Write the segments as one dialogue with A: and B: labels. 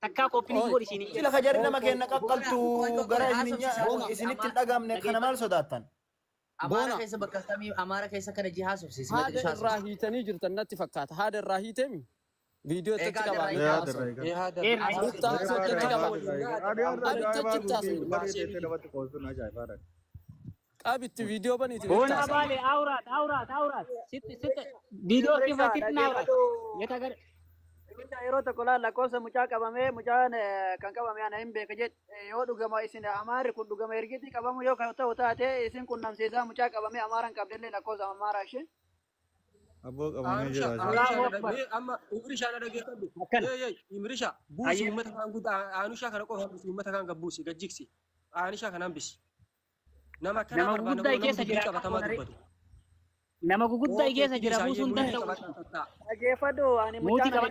A: takka koppini godhi sini
B: sila kajari nama kenna qaqqaltu gara isinitti dhagamne kana maal sodaattan
C: Amara keessa bakka kamii Amara keessa kana jihaasuuf sisma
D: هذا الراهي تاني جرت النت فكات هذا الراهي تمي فيديو تتكلم
C: هذا
D: قابت فيديو بني
A: بونا بالي أورات ست فيديو كيف تتنا أورات يتاجر
E: Minta yeroo tokko laalla kosa mucaa qabamee mucaan kan qabame ana hin beeka jed yoo dhugama isin amaarri kun dhugama ergiti qabamu yoo ta'u taate isin kun namsiisaa mucaa qabamee amaaran qabdellee lakkoofsa amaaraa ishee.
F: Abboo qabamee jira.
C: amma imrisha na dhageeffadhu. Imrisha buusi uummata kan guutaa aanusha kana qofa uummata kan gabbuusi gajjiksi aanusha kan hambisi. Nama kana
A: guddaa keessa jira
C: qabatamaa dubbatu.
A: nama guguddaa keessa jira buusuun danda'u.
E: Dhageeffadhu ani mucaa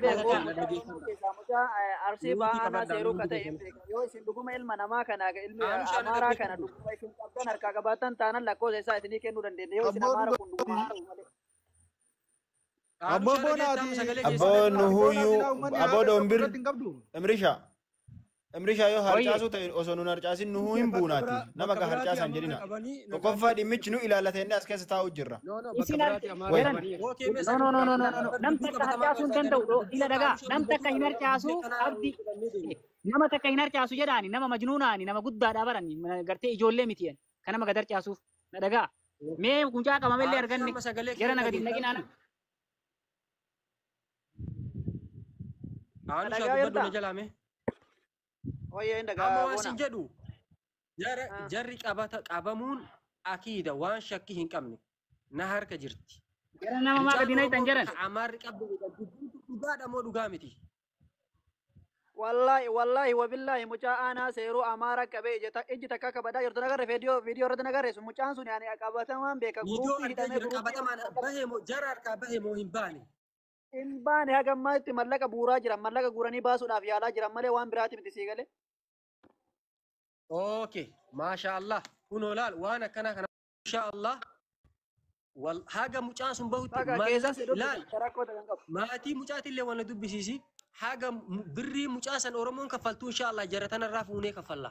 E: mucaa arsii baanaa seeruu kata hin beeka yoo isin dhuguma ilma namaa kana ilmi amaaraa kana dhuguma isin qabdan harkaa qabaatan taanan lakkoofsa isaa isinii kennuu dandeenya yoo isin amaara kun dhuguma malee.
F: Abboo bonaati.
B: Abboo nuhuyyuu abboo doombir Imrisha yoo harcaasu ta'e osoo nun harcaasin nuhuu hin buunaati nama ka harcaasan jedhina tokkoffaa dhimmichi nu ilaalatenne as keessa taa'u jirra.
A: Nam takka harcaasuu hin danda'u ila dhagaa nam takka hin harcaasu abdi nama takka hin harcaasu jedhaani nama majnuunaani nama guddaadhaa barani gartee ijoollee mitiyan kan nama gad harcaasuuf na dhagaa mee mucaa qabamellee arganne jara nagadi hin dhaqinaana.
C: Aanusha dubbadhu na jalaame. Amma waan sin jedhu jarri qabamuun akiida waan shakki hin qabne na harka jirti.
A: Jara nama maa gadi naytan jaran.
C: Amaarri qabdu dhugaadha moo dhugaa miti?
E: Wallahi wabillahi mucaa aanaa seeruu amaara qabee ijji takka kabadaa jirtu nagarre viidiyoo irratti nagarre sun mucaan sun yaani qabatamaan beeka
C: guruupii hidhamee qabatamaan bahee moo jara harkaa bahee moo hin baane?
E: Hin baane haga ammaatti mallaqa buuraa jiran mallaqa guuranii baasuudhaaf yaalaa jiran malee waan biraati miti sii galee.
C: Okay, mashallah. Kuno laal waan akkana kana mashallah. Wal haga mucaan sun bahutti laal maatii mucaatillee waan dubbisiisi haga birrii mucaa san Oromoon kaffaltuu inshallah jaratan irraa fuunee kaffalla.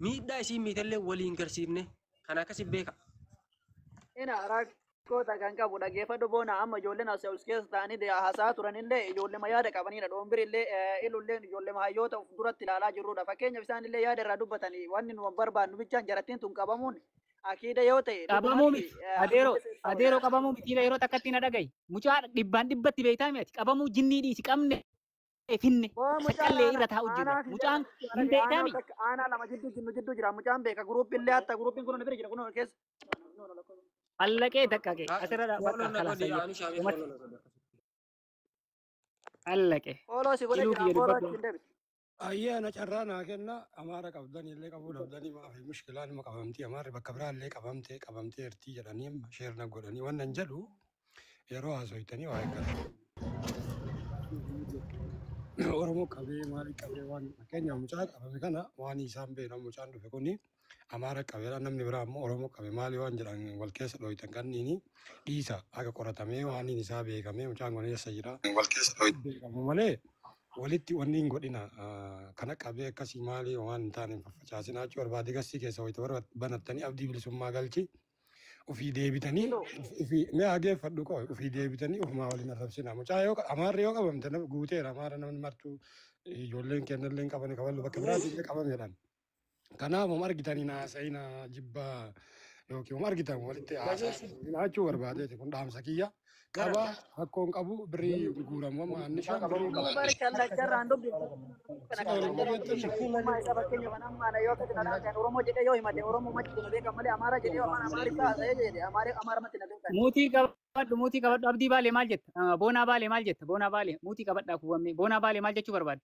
C: Miidhaa isii miitallee waliin garsiifne kana akkasi beeka.
E: Ina rakkoota kan qabu dhageeffadhu boona amma ijoolleen as keessa ta'anii haasaa turanillee ijoollee yaada qabanidha dhoombirillee ilulleen ijoollee hayyoota duratti ilaalaa jirrudha fakkeenyaaf isaanillee yaada irraa dubbatanii wanni nu barbaannu bichaan jarattiin tun qabamuun akiida yoo ta'e
A: qabamuu miti adeeroo qabamuu miti yeroo takkatti na dhagayi mucaa dhibbaan dhibbatti beektaa miti qabamuu jinnii dhiisi qabne finne saqqallee irra taa'u jira mucaan hin beektaa miti.
E: Aanaa lama jidduu jira mucaan beeka guruuppiillee hatta guruuppiin kun bira jira kun keessa.
A: Allaqee daqqaqee asirra bakka allaqee.
E: Ooloosi godhe jira booraatiin deebi.
G: Ayyaana carraa naa kenna amaara qabdanii illee qabuu dhabdanii maafi mushkilaa nima qabamtii amaarri bakka biraa illee qabamtee ertii jedhanii sheerna godhanii wannan jedhu yeroo haasoytanii waa eeggatu. Oromoo qabee maali qabee waan fakkeenya mucaa qabame kana waan isaan beena mucaan dhufe kuni amaara qabeera namni biraa immoo Oromoo qabe maali waan jedhan wal keessa dhooytan kanniini dhiisa akka qoratamee waan isaa beekamee mucaan kun eessa jira wal keessa dhooytan beekamu malee walitti wanni hin godhina kana qabee akkasii maali waan hin taane faffacaasinaa jechuu barbaade gassii keessa wayita banattanii abdii bilisummaa galchi ofii deebitanii mee hageeffadhu koo ofii deebitanii ofumaa waliin arrabsina mucaa yoo amaarri yoo qabamte guuteera amaara namni martuu ijoolleen kennallee hin qabane kaballu bakka biraatii qabameedhaan kanaaf argitanii naasayina jibbaa yookiin argitan walitti haasachuu barbaadeeti kun dhaamsa kiyya qaba hakkoon qabu birrii guuramu amma annishaan birrii
A: muutii qabadhu abdii baalee maal jetta boonaa baalee maal jetta boonaa baalee muutii qabadhaa kuwwamme boonaa baalee maal jechuu barbaadde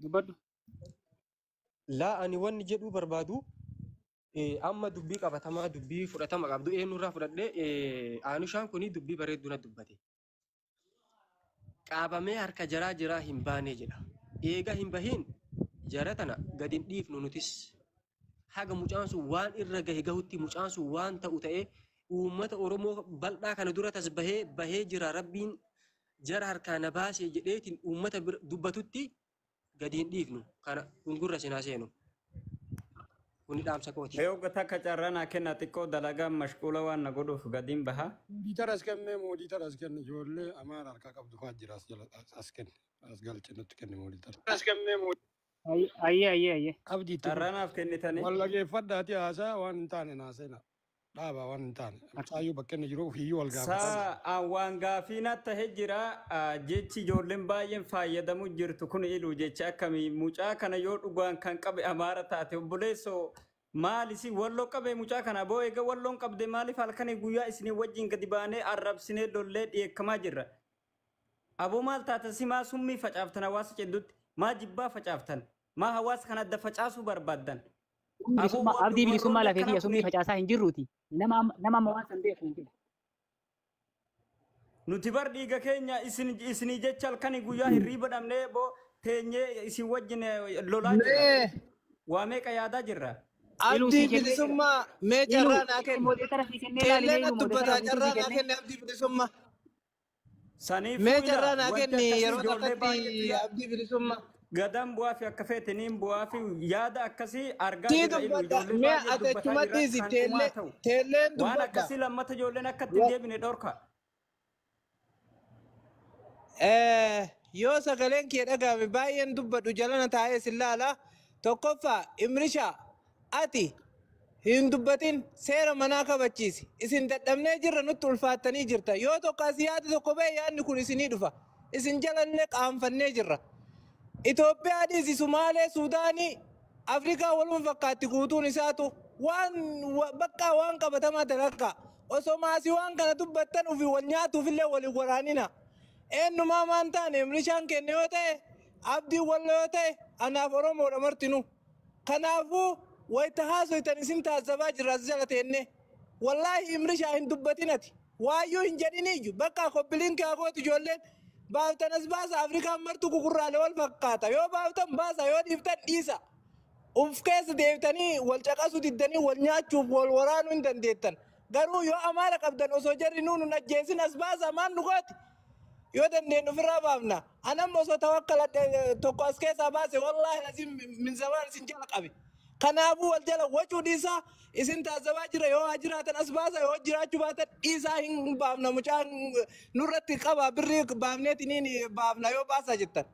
A: dubbadhu.
C: Laa ani wanni jedhuu barbaadu amma dubbii qabatamaa dubbii fudhatama qabdu eenyurraa fudhadhee aanushaan kuni dubbii bareedduu na dubbate. Qaabamee harka jaraa jiraa hin baanee jedha. Eega hin bahiin jara tana gadi hin dhiifnu nutis. Haga mucaan sun waan irra gahutti mucaan sun waan ta'u ta'ee uummata Oromoo bal'aa kana dura tas bahee jira rabbiin jara harkaa na baasee jedheetiin uummata dubbatutti gadiin dhiifnu kana gungurra sinaa seenu kuni dhaamsa kooti.
D: Yoo gata kacarrana kenna xiqqoo dalagaa mashquula waan na godhuuf gadiin baha.
G: Mooditaras kenne mooditaras kenne ijoollee amaara harkaa qabdu fa'aa jira as kenne as galche nutti kenne mooditara. As kenne
A: Ayye.
G: abdii
D: Carranaaf kennitanii.
G: wallageeffadhaati haasaa waan hin taane naaseena dhaabaa waan hin taane amsaayyuu bakka inni jiru hiyyuu wal gaafata.
D: Saa waan gaafiinaat tahee jira jechi ijoolleen baay'een fayyadamu jirtu kun iluu jecha akkamii mucaa kana yoo dhugaan kan qabe amaara taate obboleessoo maalisi walloo qabe mucaa kana boo eega walloon qabde maaliif halkanii guyyaa isinii wajjin gadi baanee arrabsinee dollee dhiyeekkamaa jirra. Aboo maal taate si maa summii facaaftan hawaasa jedhutti maa jibbaa facaaftan maa hawaasa kana adda facaasuu barbaaddan.
A: Abdii bilisummaa lafee kiyya summii facaasaa hin jirruuti. Nama amma waan san beeku hin jiru.
D: Nuti bar dhiiga keenya isinii jecha halkanii guyyaa hirriiba dhabnee boo teenyee isin wajjin lolaa jirra. Waa meeqa yaadaa jirra.
H: Abdii bilisummaa mee carraa naa kenni. Teellee na dubbataa carraa naa kenni abdii bilisummaa. Mee carraa naa kenni yeroo takkatti abdii bilisummaa.
D: Gadaan bu'aa fi akka feetiniin bu'aa fi yaada akkasii argaa
H: jirra. Mee ati achuma dhiisi teelleen dubbadha.
D: Waan akkasii lammata ijoolleen akka ittiin deebine dhorka.
H: Yoo sagaleen kee dhagahame baay'een dubbadhu jalana taa'ee sin laala. Tokkoffaa Imrishaa ati hin dubbatin seera manaa kabachiisi. Isin dadhabnee jirra nutti ulfaattanii jirta. Yoo tokko asii yaada tokko ba'e yaadni kun isinii dhufa. Isin jalallee qaanfannee jirra. Itoophiyaa dhiisi Sumaalee Suudaanii Afrikaa waluma fakkaatti guutuun isaatu bakka waan qabatamaa dalaggaa. Osoo maasii waan kana dubbattan ofii wal nyaatuufillee waliin waraanina. Eenyumaa maan taane Imrishaan kenne yoo ta'e abdii wallo yoo ta'e anaaf Oromoodha martinu. Kanaafuu wayita haasoytan isin taasifaa jirra as jala teenne. Wallaahi Imrishaa hin dubbatinati. Waayyuu hin jedhiniyyuu bakka kopbiliin kaakooti ijoolleen. Baaftanas baasa Afrikaan martu kukurraalee wal fakkaata. Yoo baaftan baasa yoo dhiiftan dhiisa. Uf keessa deebitanii wal caqasuu diddanii wal nyaachuuf wal waraanuu hin dandeettan. Garuu yoo amaara qabdan osoo jarri nuun ajjeesin as baasa maan dhugooti. Yoo dandeenyu ofirraa baafna. Anamma osoo tawakkala tokko as keessaa baase wallaahi lazim min zamaan isin jala qabe. Kanaafuu wal jala wacuu dhiisaa isin taasifaa jira yoo haa jiraatan as baasa yoo jiraachuu baatan dhiisaa hin baafna mucaan nurratti qaba birrii baafneetiniin baafna yoo baasaa jettan.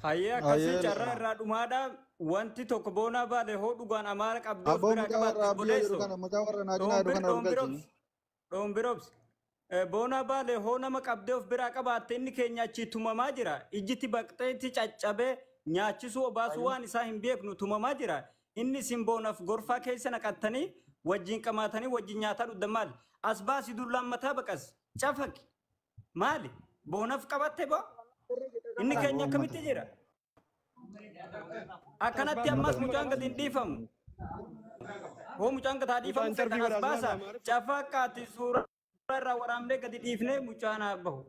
D: Hayyee akkasii carraa irraa dhumaadha wanti tokko boonaa baale hoo dhugaan amaara qabdoo biraa qabaatti boleessoo. Dhoombiroobsi. Boonaa baale hoo nama qabdee of biraa qabaatte inni keenya achii tumamaa jira. Ijjiti baqxeetti caccabee nyaachisuu obaasuu waan isaa hin beeknu tumamaa jira. Inni simboonaaf gorfaa keessa naqattanii wajjin qamaatanii wajjin nyaataa dhudhan maali? As baasii dullaan mataa baqas cafaqi maali? Boonaaf qabatte boo? Inni keenya akkamitti jira? Akkanatti ammas mucaan gadi hin dhiifamu. Hoo mucaan gataa dhiifamu fedhan as baasa cafaqaati suuraa irraa waraabnee gadi dhiifnee mucaan haa bahu.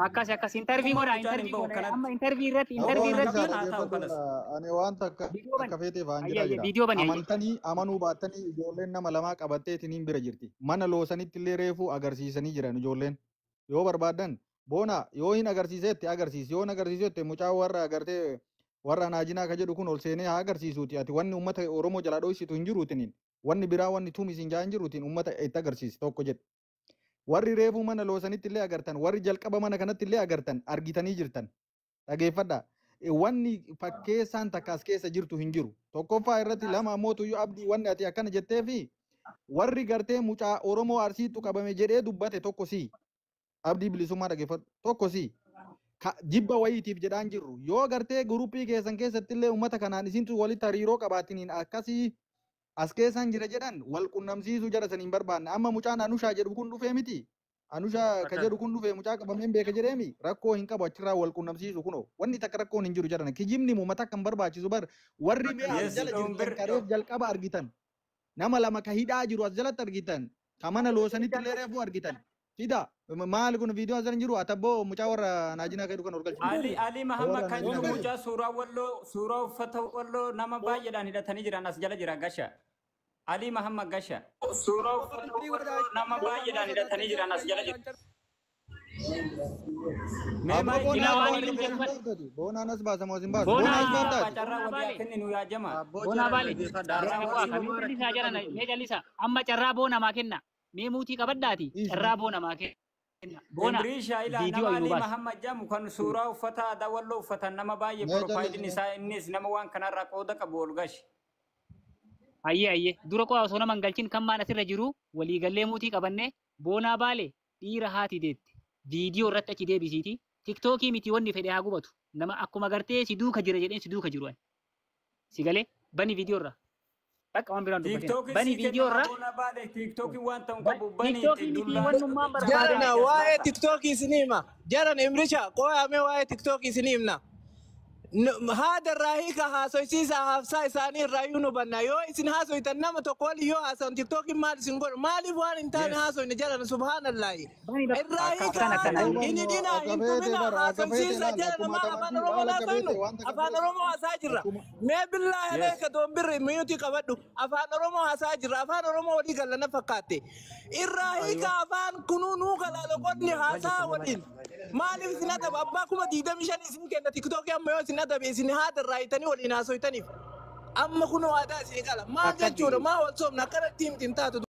A: Akkas interview godha amma interview irratti
F: ani waan takka feetee faan jira amantanii amanuu baattanii ijoolleen nama lamaa qabatteetiin hin bira jirti mana loosanitti illee reefuu agarsiisanii jiran ijoolleen yoo barbaadan boona yoo hin agarsiisetti agarsiisi yoo hin agarsiisetti mucaa warra agartee warra naajinaa ka jedhu kun ol seenee haa agarsiisuuti ati wanni uummata Oromoo jalaa dhoysitu hin jiruutiniin wanni biraa wanni tuumis hin jaa hin jiruutiin uummata itti agarsiisi tokko jedhe. Warri reefuu mana loosanitti illee agartan warri jalqaba mana kanatti illee agartan argitanii jirtan dhageeffadha wanni fakkeessaan takka as keessa jirtu hin jiru tokkoffaa irratti lama ammoo tuyyuu abdii wanni ati akkana jettee fi warri gartee mucaa Oromoo Arsiitu qabame jedhee dubbate tokko si abdii bilisummaa dhageeffadhu tokko si jibba wayiitiif jedhaan jirru yoo gartee guruppii keessan keessatti illee uummata kanaan isintu walitti hariiroo qabaatiniin akkasii as keessan jira jedhan wal qunnamsiisuu jara saniin barbaanne amma mucaan Anushaa jedhu kun dhufee miti Anushaa ka jedhu kun dhufee mucaa qabameen beeka jedheemi rakkoo hin qabu achirraa wal qunnamsiisu kunoo wanni takka rakkoon hin jiru jedhan kijibni uummata kan barbaachisu bar warri mee as jala jiru kareef jalqaba argitan nama lama ka hidhaa jiru as jalatti argitan ka mana loosanitti illee reefuu argitan fida maal kun viidiyoo as jiru atabboo mucaa warra naajinaa ka jedhu kan orgalchu
D: Ali Muhammad kan jedhu mucaa suuraa walloo suuraa uffata walloo nama baay'eedhaan hidhatanii jiran as jala jira gasha Ali Muhammad Gasha. Suuraa uffata nama baay'eedhaan hidhatanii jiran as jala jiru. Mee maal
F: Boonaanas baasa moo sin baasu?
A: Boonaa
F: Boonaanas baaftaati?
D: carraa walii akka inni nu yaajama.
A: Boonaa baale. Kamiin jallisaa jala mee jallisa. Amma carraa boonamaa kenna. Mee muutii qabaddaati. Carraa boonamaa kenna.
D: Imriishaa ilaa nama Ali Mahammad jedhamu kan suuraa uffata aadaa walloo uffatan nama baay'ee profaayiliin isaa innis nama waan kanarraa qooda qabu ol gashi.
A: Ayyee dura qo'a osoo nama hin galchin kan maan asirra jiru waliigallee muutii qabannee boonaa baale dhiira haati deetti. Viidiyoo irratti achi deebisiiti. Tiktookii miti wanni fedhe haa gubatu. Nama akkuma gartee si duuka jira jedheen si duuka jiru. Si galee bani viidiyoo irraa. Bakka waan biraan dubbatan. Bani viidiyoo irraa.
D: Tiktookiin waan ta'u qabu bani
A: Tiktookiin miti wannummaan barbaade.
H: Jarana waa'ee tiktookii isinii hima. Jarana Imrisha qooyamee waa'ee tiktookii isinii himna. Haada irraa hiika haasoysiisa haafsaa isaanii irraa iyyuu nu banna. Yoo isin haasoytan nama tokko wali yoo haasawan tiktookiin maal isin godhu? Maaliif waan hin taane haasoyne jarana subhaanallahi. Irraa hiika inni dhina hin tumina haasofsiisa jarana maal afaan Oromoo haasoynu? Afaan Oromoo haasaa jirra. Mee billaahi aleeka doombirri miyuutii qabadhu. Afaan Oromoo haasaa jirra. Afaan Oromoo walii galla na fakkaatte. Irraa hiika afaan kunuu nuu gala loqonni haasaa waliin. Maaliif isin adaba abbaa kuma 25 isin kenna tiktookii amma yoo isin adabe isin haada irraa hitanii waliin haasoytaniif. Amma kunoo aadaa isin qala. Maal jechuudha? Maa wal soomna akkanatti himtiin taatu.